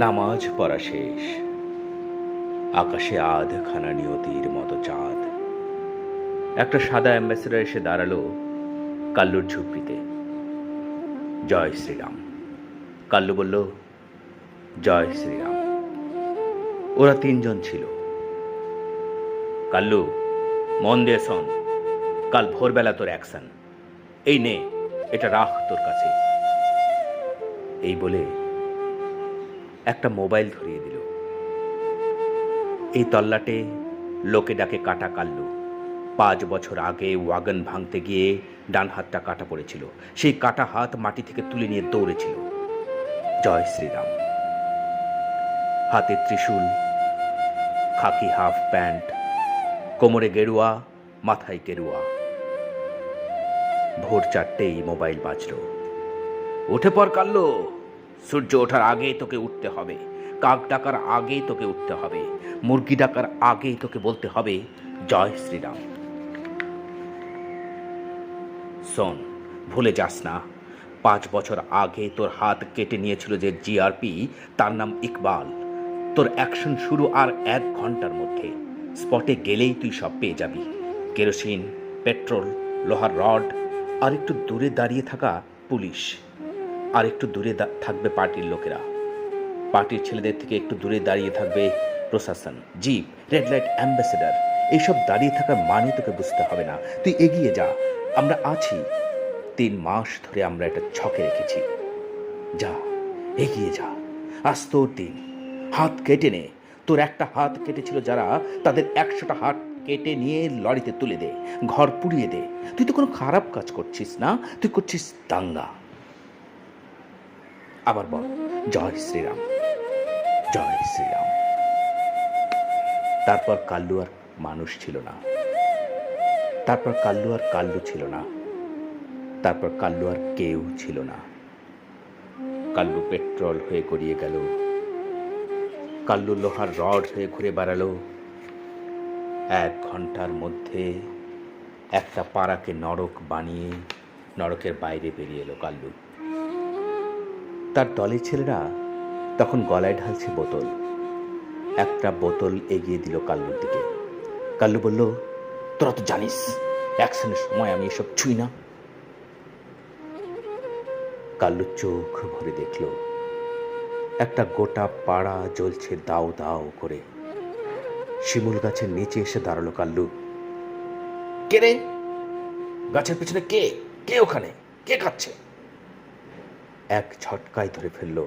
নামাজ পড়া শেষ। আকাশে আধখানা নিয়তির মতো চাঁদ। একটা সাদা অ্যাম্বাসেডর এসে দাঁড়ালো কাল্লুর ঝুপড়িতে। জয় শ্রীরাম। কাল্লু বলল, জয় শ্রীরাম। ওরা তিনজন ছিল। কাল্লু, মন দিয়ে শোন, কাল ভোরবেলা তোর অ্যাকশন। এই নে, এটা রাখ তোর কাছে। এই বলে একটা মোবাইল ধরিয়ে দিল। এই তল্লাটে লোকে ডাকে কাটা কাল্লু। 5 বছর আগে ওয়াগন ভাঙতে গিয়ে ডান হাতটা কাটা পড়েছিল। সেই কাটা হাত মাটি থেকে তুলে নিয়ে দৌড়েছিল। জয় শ্রীরাম। হাতে ত্রিশূল, খাকি হাফ প্যান্ট, কোমরে গেরুয়া, মাথায় গেরুয়া। ভোর 4টেই মোবাইল বাজল। উঠে পড় কাল্লু, সূর্য ওঠার আগেই তোকে উঠতে হবে। কাক ডাকার আগেই তোকে উঠতে হবে। মুরগি ডাকার আগেই তোকে বলতে হবে জয় শ্রীরাম। শোন, ভুলে যাস না, 5 বছর আগে তোর হাত কেটে নিয়েছিল যে জিআরপি, তার নাম ইকবাল। তোর অ্যাকশন শুরু আর 1 ঘন্টার মধ্যে। স্পটে গেলেই তুই সব পেয়ে যাবি। কেরোসিন, পেট্রোল, লোহার রড, আর একটু দূরে দাঁড়িয়ে থাকা পুলিশ, আর একটু দূরে থাকবে পার্টির লোকেরা। পার্টির ছেলেদের থেকে একটু দূরে দাঁড়িয়ে থাকবে প্রশাসন, জিপ, রেড লাইট, অ্যাম্বাসেডর। এইসব দাঁড়িয়ে থাকার মানে তোকে বুঝতে হবে না। তুই এগিয়ে যা, আমরা আছি। 3 মাস ধরে আমরা এটা ছকে রেখেছি। যা, এগিয়ে যা। আজ তোর দিন। হাত কেটে নে। তোর একটা হাত কেটেছিল যারা, তাদের 100টা হাত কেটে নিয়ে লরিতে তুলে দে, ঘর পুড়িয়ে দে। তুই তো কোনো খারাপ কাজ করছিস না, তুই করছিস দাঙ্গা। আবার বল, জয় শ্রীরাম, জয় শ্রীরাম। তারপর কাল্লু আর মানুষ ছিল না। তারপর কাল্লু আর কাল্লু ছিল না। তারপর কাল্লু আর কেউ ছিল না। কাল্লু পেট্রোল হয়ে গড়িয়ে গেল। কাল্লু লোহার রড হয়ে ঘুরে বেড়ালো। 1 ঘন্টার মধ্যে একটা পাড়াকে নরক বানিয়ে নরকের বাইরে বেরিয়ে এলো কাল্লু। তার দলের ছেলেরা তখন গলায় ঢালছে বোতল। একটা বোতল এগিয়ে দিল কাল্লুর দিকে। কাল্লু বলল, তোরা তো জানিস অ্যাকশনের সময় আমি এসব ছুঁই না। কাল্লু চোখ ভরে দেখল একটা গোটা পাড়া জ্বলছে দাও দাও করে। শিমুল গাছের নিচে এসে দাঁড়ালো কাল্লু। কে রে? গাছের পেছনে কে? কে ওখানে? কে খাচ্ছে? এক ঝটকায় ধরে ফেললো